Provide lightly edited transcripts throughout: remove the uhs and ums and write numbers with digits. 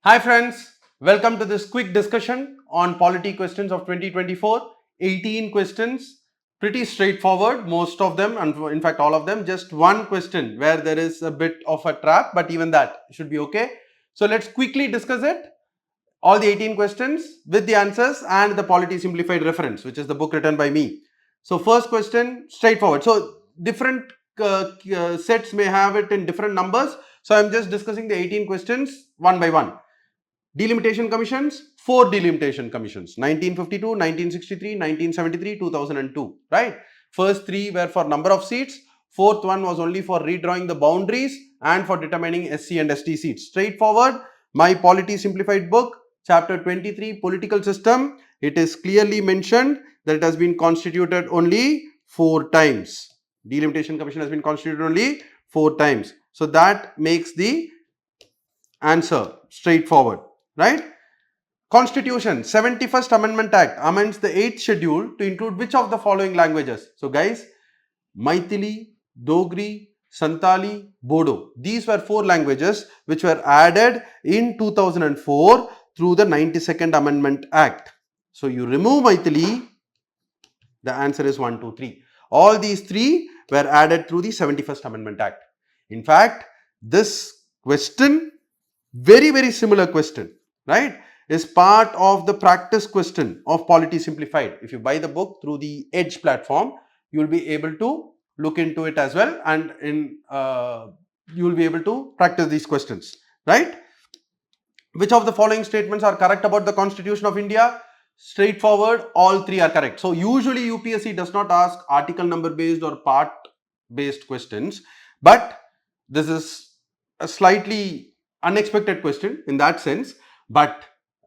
Hi friends, welcome to this quick discussion on polity questions of 2024. 18 questions, pretty straightforward, most of them, and in fact all of them. Just one question where there is a bit of a trap, but even that should be okay. So let's quickly discuss it. All the 18 questions with the answers and the Polity Simplified reference, which is the book written by me. So first question, straightforward. So different sets may have it in different numbers. So I'm just discussing the 18 questions one by one. Delimitation commissions, 4 delimitation commissions, 1952, 1963, 1973, 2002, right? First 3 were for number of seats, fourth one was only for redrawing the boundaries and for determining SC and ST seats. Straightforward, my Polity Simplified book, chapter 23, political system, it is clearly mentioned that it has been constituted only 4 times. Delimitation commission has been constituted only 4 times. So that makes the answer straightforward. Right? Constitution, 71st Amendment Act amends the 8th schedule to include which of the following languages? So guys, Maithili, Dogri, Santali, Bodo. These were 4 languages which were added in 2004 through the 92nd Amendment Act. So you remove Maithili, the answer is 1, 2, 3. All these 3 were added through the 71st Amendment Act. In fact, this question, very similar question, right, is part of the practice question of Polity Simplified. If you buy the book through the Edge platform, you will be able to look into it as well, and you will be able to practice these questions, right? Which of the following statements are correct about the Constitution of India? Straightforward, all 3 are correct. So usually UPSC does not ask article number based or part based questions, but this is a slightly unexpected question in that sense, but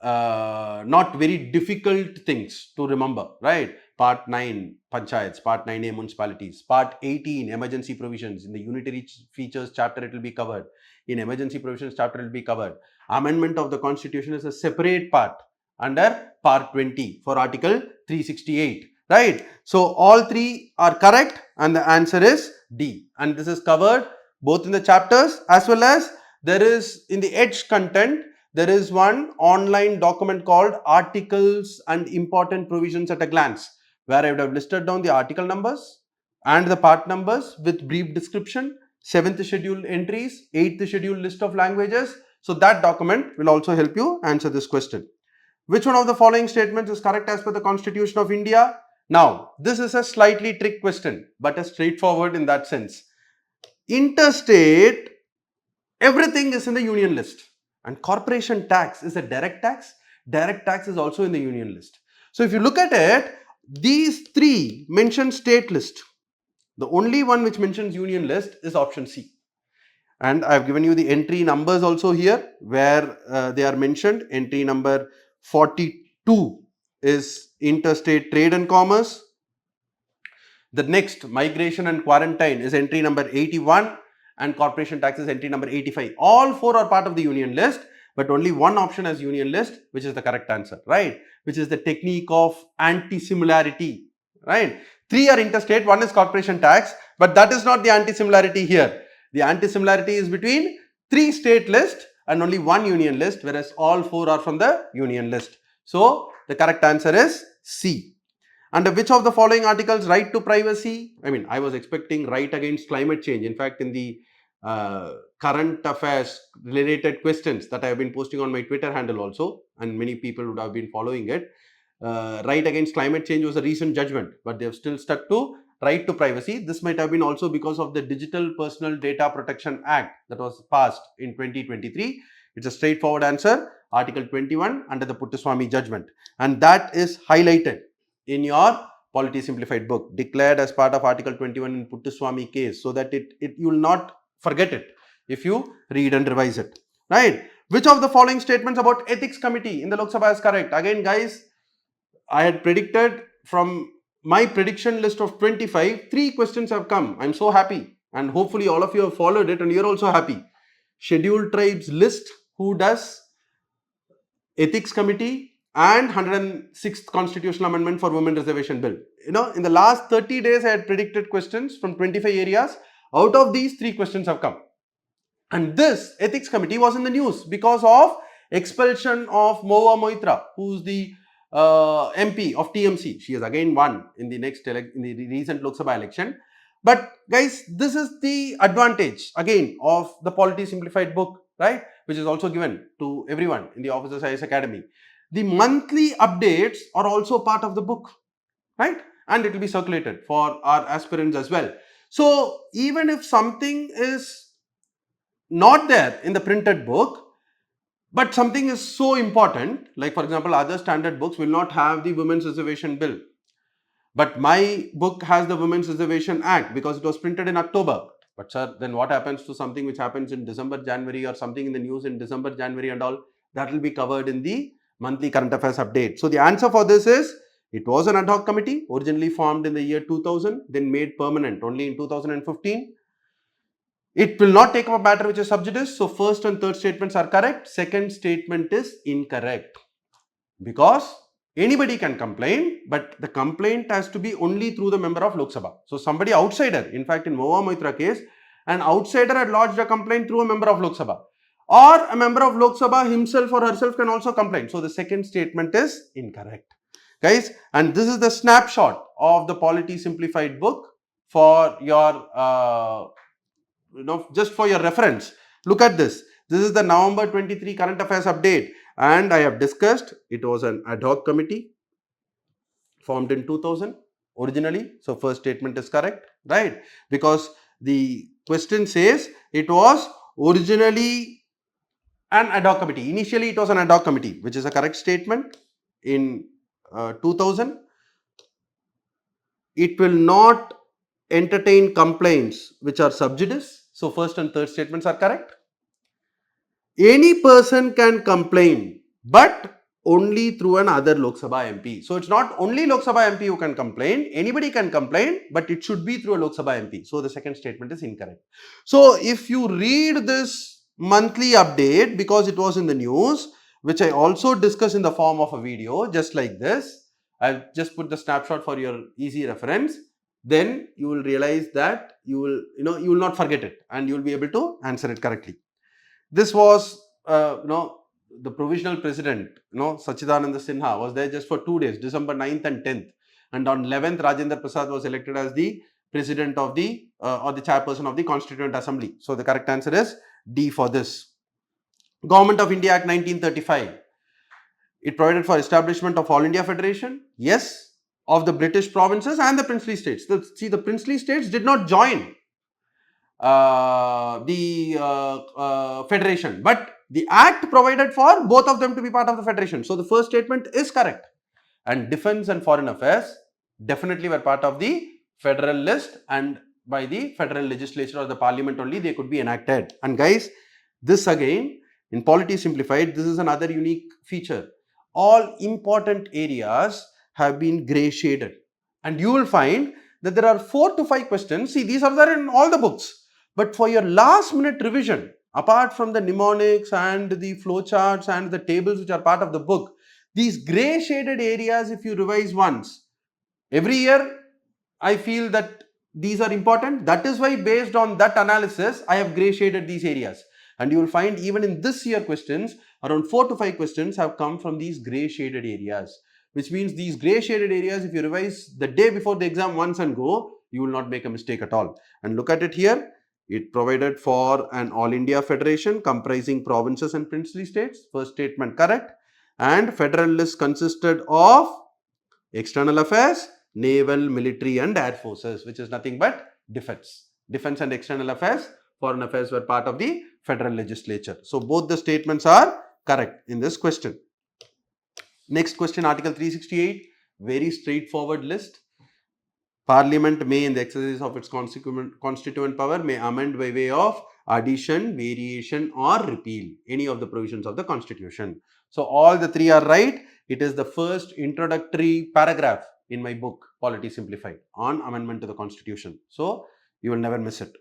not very difficult things to remember, right? Part 9 panchayats, part 9A municipalities, part 18 emergency provisions. In the unitary features chapter it will be covered, in emergency provisions chapter it will be covered. Amendment of the constitution is a separate part under part 20 for article 368, right? So all 3 are correct and the answer is D, and this is covered both in the chapters as well as there is in the Edge content. There is one online document called Articles and Important Provisions at a Glance, where I would have listed down the article numbers and the part numbers with brief description, 7th schedule entries, 8th schedule list of languages. So that document will also help you answer this question. Which one of the following statements is correct as per the Constitution of India? Now, this is a slightly trick question, but a straightforward in that sense. Interstate, everything is in the union list. And corporation tax is a direct tax. Direct tax is also in the union list. So if you look at it, these 3 mention state list. The only one which mentions union list is option C. And I have given you the entry numbers also here where they are mentioned. Entry number 42 is interstate trade and commerce. The next, migration and quarantine, is entry number 81. And corporation tax is entry number 85. All 4 are part of the union list, but only one option as union list, which is the correct answer, right? Which is the technique of anti-similarity, right? 3 are interstate, 1 is corporation tax, but that is not the anti-similarity here. The anti-similarity is between 3 state list and only 1 union list, whereas all 4 are from the union list. So the correct answer is C. Under which of the following articles right to privacy? I mean, I was expecting right against climate change. In fact, in the current affairs related questions that I have been posting on my Twitter handle also, and many people would have been following it, right against climate change was a recent judgment, but they have still stuck to right to privacy. This might have been also because of the Digital Personal Data Protection Act that was passed in 2023. It's a straightforward answer, Article 21 under the Puttaswamy judgment, and that is highlighted in your Polity Simplified book, declared as part of Article 21 in Puttaswamy case, so that you will not forget it if you read and revise it, right? Which of the following statements about ethics committee in the Lok Sabha is correct? Again, guys, I had predicted from my prediction list of 25, 3 questions have come. I'm so happy, and hopefully all of you have followed it and you're also happy. Scheduled tribes list, who does? Ethics committee, and 106th constitutional amendment for women reservation bill. You know, in the last 30 days I had predicted questions from 25 areas. Out of these, 3 questions have come, and this ethics committee was in the news because of Expulsion of Mohua Moitra, who's the MP of TMC. She has again won in the recent Lok Sabha election. But guys, this is the advantage again of the Polity Simplified book, right? Which is also given to everyone in the Officers IAS Academy. The monthly updates are also part of the book, right? And it will be circulated for our aspirants as well. So even if something is not there in the printed book, but something is so important, like for example, other standard books will not have the Women's Reservation Bill. But my book has the Women's Reservation Act because it was printed in October. But sir, then what happens to something which happens in December, January, or something in the news in December, January and all? That will be covered in the monthly current affairs update. So the answer for this is, it was an ad hoc committee originally formed in the year 2000, then made permanent only in 2015. It will not take up a matter which is sub judice. So first and third statements are correct. Second statement is incorrect. Because anybody can complain, but the complaint has to be only through the member of Lok Sabha. So somebody outsider, in fact in Mohua Moitra case, an outsider had lodged a complaint through a member of Lok Sabha. Or a member of Lok Sabha himself or herself can also complain. So the second statement is incorrect. Guys, and this is the snapshot of the Polity Simplified book for your, just for your reference. Look at this. This is the November 23 current affairs update. And I have discussed, it was an ad hoc committee formed in 2000 originally. So first statement is correct, right? Because the question says it was originally an ad hoc committee. Initially it was an ad hoc committee, which is a correct statement. In 2000, it will not entertain complaints which are sub judice. So first and third statements are correct. Any person can complain, but only through an other Lok Sabha MP. So it's not only Lok Sabha MP who can complain. Anybody can complain, but it should be through a Lok Sabha MP. So the second statement is incorrect. So if you read this monthly update, because it was in the news, which I also discussed in the form of a video, just like this, I've just put the snapshot for your easy reference. Then you will realize that you will not forget it, and you will be able to answer it correctly. This was, the provisional president, Sachidananda Sinha was there just for 2 days, December 9th and 10th. And on 11th, Rajendra Prasad was elected as the president of the, or the chairperson of the Constituent Assembly. So the correct answer is D for this. Government of India Act 1935. It provided for establishment of All India Federation. Yes. Of the British provinces and the princely states. See, the princely states did not join the federation, but the act provided for both of them to be part of the federation. So the first statement is correct. And defense and foreign affairs definitely were part of the federal list, and by the federal legislature or the parliament only they could be enacted. And guys, this again in Polity Simplified, this is another unique feature. All important areas have been grey shaded, and you will find that there are 4 to 5 questions. See, these are there in all the books, but for your last minute revision, apart from the mnemonics and the flowcharts and the tables which are part of the book, these grey shaded areas, if you revise once every year, I feel that these are important. That is why, based on that analysis, I have grey shaded these areas. And you will find even in this year questions, around 4 to 5 questions have come from these grey shaded areas. Which means these grey shaded areas, if you revise the day before the exam once and go, you will not make a mistake at all. And look at it here. It provided for an All India Federation comprising provinces and princely states. First statement correct. And federal list consisted of external affairs, naval, military and air forces, which is nothing but defense. Defense and external affairs, foreign affairs were part of the federal legislature. So both the statements are correct in this question. Next question, Article 368, very straightforward list. Parliament may, in the exercise of its constituent power, may amend by way of addition, variation or repeal any of the provisions of the Constitution. So all the 3 are right. It is the first introductory paragraph in my book, Polity Simplified, on amendment to the Constitution. So you will never miss it.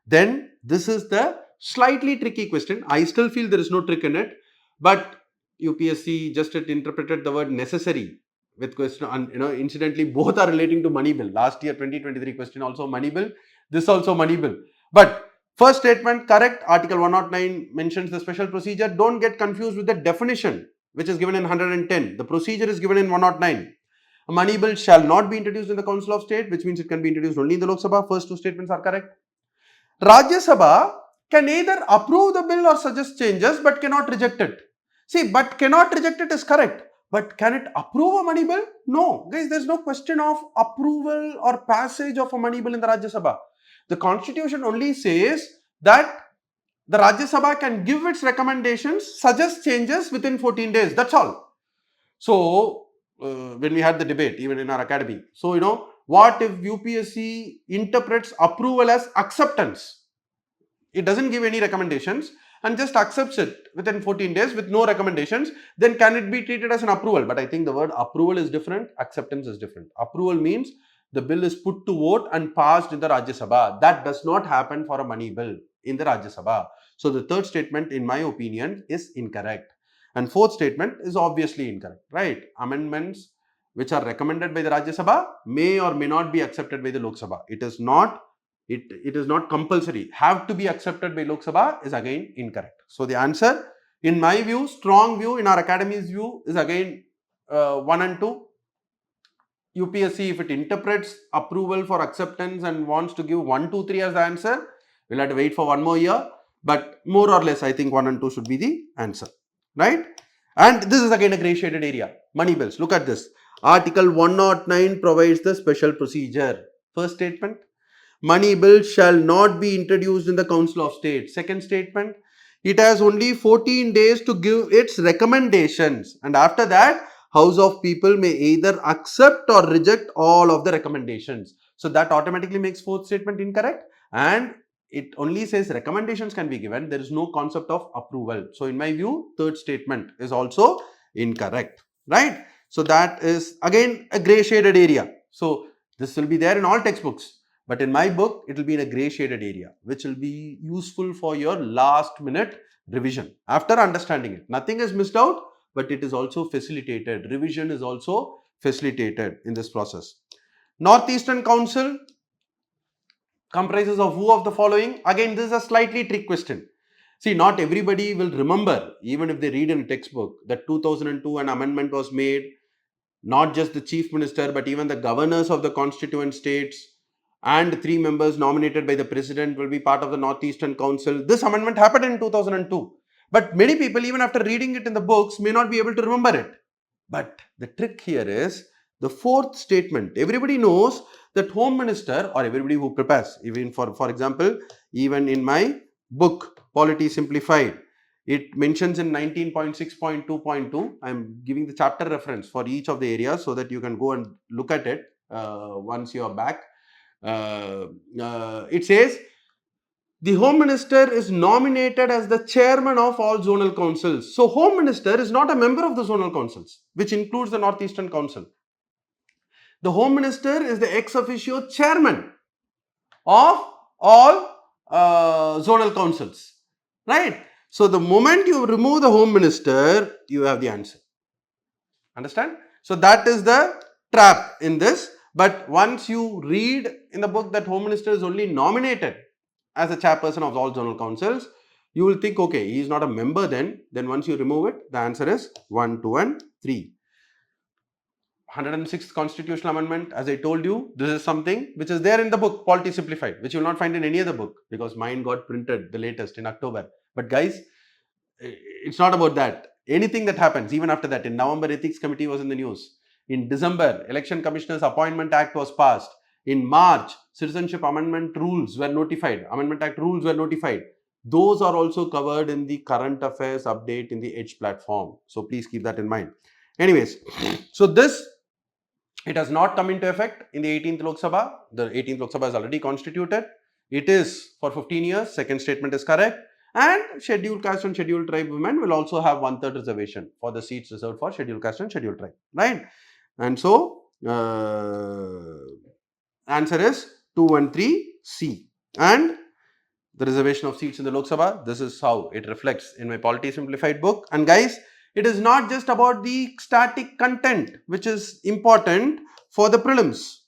Then this is the slightly tricky question. I still feel there is no trick in it, but UPSC just interpreted the word necessary with question, and incidentally both are relating to money bill. Last year 2023 question also money bill, this also money bill. But First statement correct. Article 109 mentions the special procedure. Don't get confused with the definition which is given in 110. The procedure is given in 109. A money bill shall not be introduced in the Council of State, which means it can be introduced only in the Lok Sabha. First two statements are correct. Rajya Sabha can either approve the bill or suggest changes but cannot reject it. See, but cannot reject it is correct. But can it approve a money bill? No. Guys, there is no question of approval or passage of a money bill in the Rajya Sabha. The Constitution only says that the Rajya Sabha can give its recommendations, suggest changes within 14 days. That's all. So, when we had the debate, even in our academy, so what if UPSC interprets approval as acceptance? It doesn't give any recommendations and just accepts it within 14 days with no recommendations, then can it be treated as an approval? But I think the word approval is different, acceptance is different. Approval means the bill is put to vote and passed in the Rajya Sabha. That does not happen for a money bill in the Rajya Sabha. So the third statement, in my opinion, is incorrect. And fourth statement is obviously incorrect, right? Amendments which are recommended by the Rajya Sabha may or may not be accepted by the Lok Sabha. It is not compulsory. Have to be accepted by Lok Sabha is again incorrect. So the answer, in my view, strong view, in our academy's view, is again 1 and 2. UPSC, if it interprets approval for acceptance and wants to give 1, 2, 3 as the answer, we'll have to wait for 1 more year. But more or less, I think 1 and 2 should be the answer, right? And this is again a grey shaded area. Money bills. Look at this. Article 109 provides the special procedure. First statement, money bill shall not be introduced in the Council of State. Second statement, it has only 14 days to give its recommendations. And after that, House of People may either accept or reject all of the recommendations. So that automatically makes fourth statement incorrect. And it only says recommendations can be given. There is no concept of approval. So in my view, third statement is also incorrect, right? So that is again a grey shaded area. So this will be there in all textbooks. But in my book, it will be in a grey shaded area, which will be useful for your last minute revision after understanding it. Nothing is missed out, but it is also facilitated. Revision is also facilitated in this process. Northeastern Council comprises of who of the following? Again, this is a slightly trick question. See, not everybody will remember, even if they read in a textbook, that 2002 an amendment was made. Not just the chief minister, but even the governors of the constituent states and 3 members nominated by the president will be part of the Northeastern Council. This amendment happened in 2002. But many people, even after reading it in the books, may not be able to remember it. But the trick here is the fourth statement. Everybody knows that Home Minister, or everybody who prepares, even for example, even in my book, Polity Simplified, it mentions in 19.6.2.2, I am giving the chapter reference for each of the areas so that you can go and look at it once you are back. It says, the Home Minister is nominated as the chairman of all zonal councils. So, Home Minister is not a member of the zonal councils, which includes the Northeastern Council. The Home Minister is the ex officio chairman of all zonal councils, right? So, the moment you remove the Home Minister, you have the answer. Understand? So, that is the trap in this. But once you read in the book that Home Minister is only nominated as a chairperson of all zonal councils, you will think, okay, he is not a member then. Then once you remove it, the answer is 1, 2 and 3. 106th Constitutional Amendment, as I told you, this is something which is there in the book, Polity Simplified, which you will not find in any other book because mine got printed the latest in October. But guys, it's not about that. Anything that happens, even after that, in November, Ethics Committee was in the news. In December, Election Commissioners Appointment Act was passed. In March, Citizenship Amendment rules were notified. Amendment Act rules were notified. Those are also covered in the current affairs update in the Edge platform. So please keep that in mind. Anyways, so this, it has not come into effect in the 18th Lok Sabha. The 18th Lok Sabha is already constituted. It is for 15 years. Second statement is correct. And scheduled caste and scheduled tribe women will also have 1/3 reservation for the seats reserved for scheduled caste and scheduled tribe, right? And so, answer is 2 and 3 C. And the reservation of seats in the Lok Sabha, this is how it reflects in my Polity Simplified book. And guys, it is not just about the static content which is important for the prelims.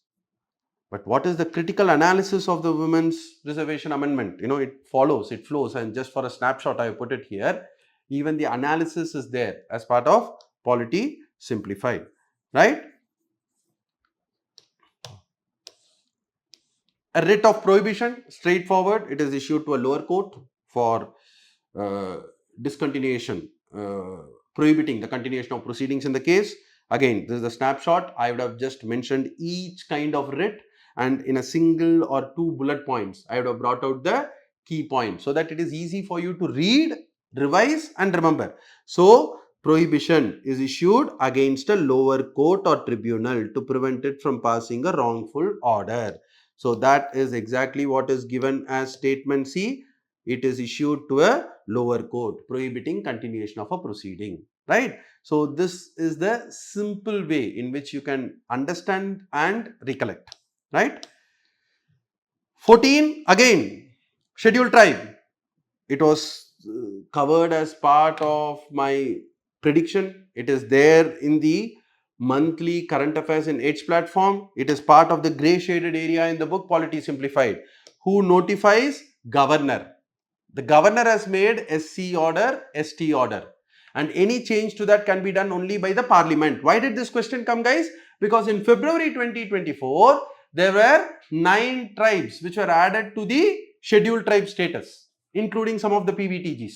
But what is the critical analysis of the Women's Reservation Amendment? It follows, it flows, and just for a snapshot, I put it here. Even the analysis is there as part of Polity Simplified, right? A writ of prohibition, straightforward. It is issued to a lower court for discontinuation, prohibiting the continuation of proceedings in the case. Again, this is a snapshot. I would have just mentioned each kind of writ, and in a single or two bullet points, I would have brought out the key points so that it is easy for you to read, revise, and remember. So, prohibition is issued against a lower court or tribunal to prevent it from passing a wrongful order. So, that is exactly what is given as statement C. It is issued to a lower court prohibiting continuation of a proceeding, right? So, this is the simple way in which you can understand and recollect, right? 14, again, scheduled tribe. It was covered as part of my prediction. It is there in the monthly current affairs in Edge platform. It is part of the grey shaded area in the book Polity Simplified. Who notifies? Governor. The governor has made SC order, ST order, and any change to that can be done only by the parliament. Why did this question come, guys? Because in February 2024, there were 9 tribes which were added to the scheduled tribe status, including some of the PVTGs.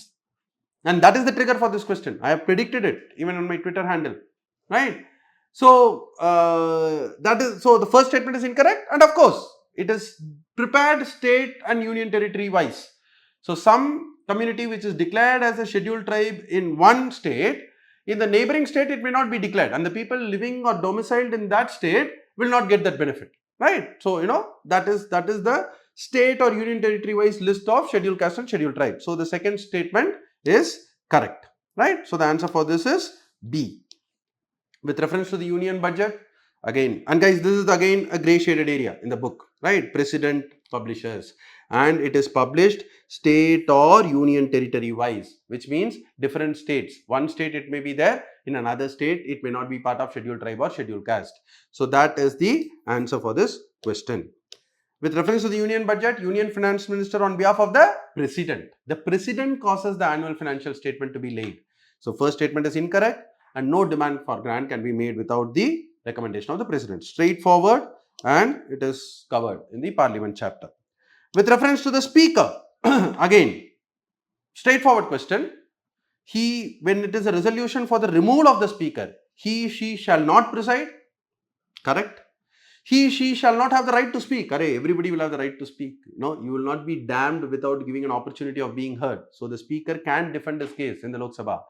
And that is the trigger for this question. I have predicted it even on my Twitter handle, right? So, so the first statement is incorrect, and of course, it is prepared state and union territory wise. So, some community which is declared as a scheduled tribe in one state, in the neighboring state it may not be declared, and the people living or domiciled in that state will not get that benefit, right? So, that is the state or union territory wise list of scheduled caste and scheduled tribe. So, the second statement is correct, right? So, the answer for this is B. With reference to the union budget, again, and guys, this is again a grey shaded area in the book, right? President publishes, and it is published state or union territory wise, which means different states. One state it may be there, in another state it may not be part of scheduled tribe or scheduled caste. So that is the answer for this question. With reference to the union budget, union finance minister on behalf of the president causes the annual financial statement to be laid. So first statement is incorrect, and no demand for grant can be made without the recommendation of the president. Straightforward, and it is covered in the parliament chapter. With reference to the speaker, again, straightforward question. When it is a resolution for the removal of the speaker, she shall not preside. Correct. She shall not have the right to speak. Everybody will have the right to speak. You will not be damned without giving an opportunity of being heard. So the speaker can defend his case in the Lok Sabha.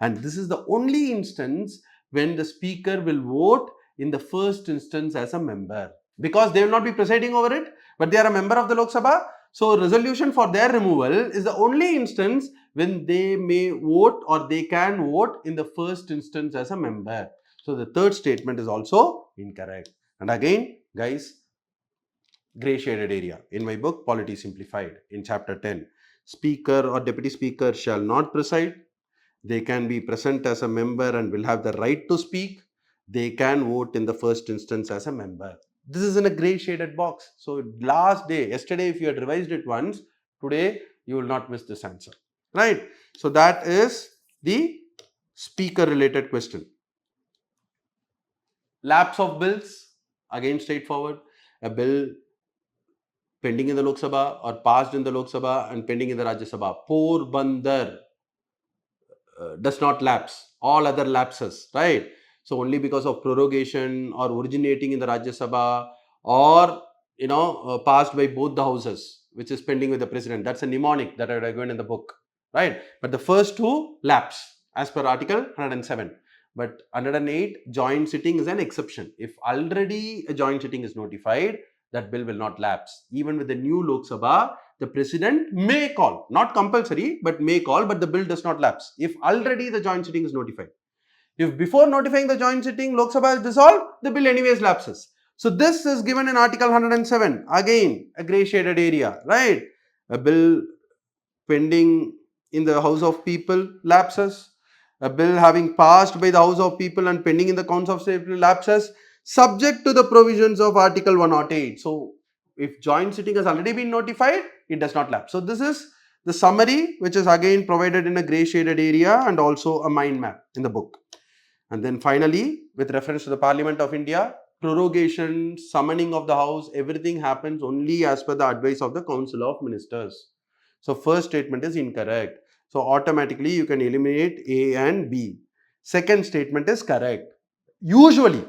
And this is the only instance when the speaker will vote in the first instance as a member, because they will not be presiding over it, but they are a member of the Lok Sabha. So resolution for their removal is the only instance when they may vote or they can vote in the first instance as a member. So the third statement is also incorrect. And again, guys, grey shaded area in my book Polity Simplified in chapter 10. Speaker or deputy speaker shall not preside. They can be present as a member and will have the right to speak. They can vote in the first instance as a member. This is in a grey shaded box. So last day, yesterday, if you had revised it once, today you will not miss this answer, right? So that is the speaker related question. Lapse of bills, again straightforward. A bill pending in the Lok Sabha or passed in the Lok Sabha and pending in the Rajya Sabha. Porbandar does not lapse. All other lapses, right? So only because of prorogation or originating in the Rajya Sabha or passed by both the houses, which is pending with the president. That's a mnemonic that I would have given in the book, right? But the first two lapse as per Article 107. But 108, joint sitting is an exception. If already a joint sitting is notified, that bill will not lapse. Even with the new Lok Sabha, the president may call, not compulsory, but may call, but the bill does not lapse if already the joint sitting is notified. If before notifying the joint sitting, Lok Sabha is dissolved, the bill anyways lapses. So this is given in Article 107. Again, a grey shaded area, right? A bill pending in the House of People lapses. A bill having passed by the House of People and pending in the Council of State lapses. subject to the provisions of Article 108. So, if joint sitting has already been notified, it does not lapse. So, this is the summary, which is again provided in a grey shaded area and also a mind map in the book. And then finally, with reference to the Parliament of India, prorogation, summoning of the House, everything happens only as per the advice of the Council of Ministers. So, first statement is incorrect. So, automatically you can eliminate A and B. Second statement is correct. Usually,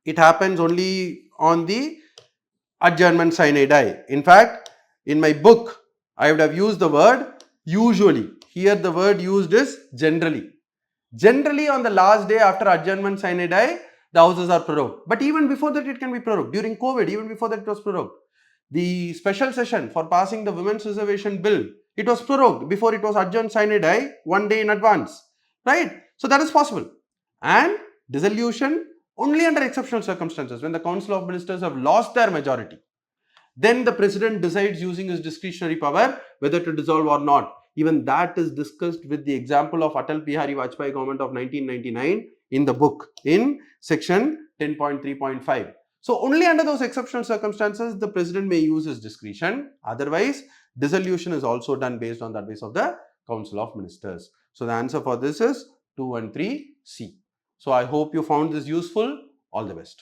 it happens only on the adjournment sine die. In fact, in my book, I would have used the word usually. Here, the word used is generally. Generally, on the last day after adjournment sine die, the houses are prorogued. But even before that, it can be prorogued. During COVID, even before that, it was prorogued. The special session for passing the Women's Reservation Bill, it was prorogued before it was adjourned sine die 1 day in advance. Right? So that is possible. And dissolution only under exceptional circumstances, when the Council of Ministers have lost their majority. Then the President decides using his discretionary power whether to dissolve or not. Even that is discussed with the example of Atal Bihari Vajpayee government of 1999 in the book in section 10.3.5. So only under those exceptional circumstances the President may use his discretion. Otherwise, dissolution is also done based on the advice of the Council of Ministers. So the answer for this is 2 and 3 C. So I hope you found this useful. All the best.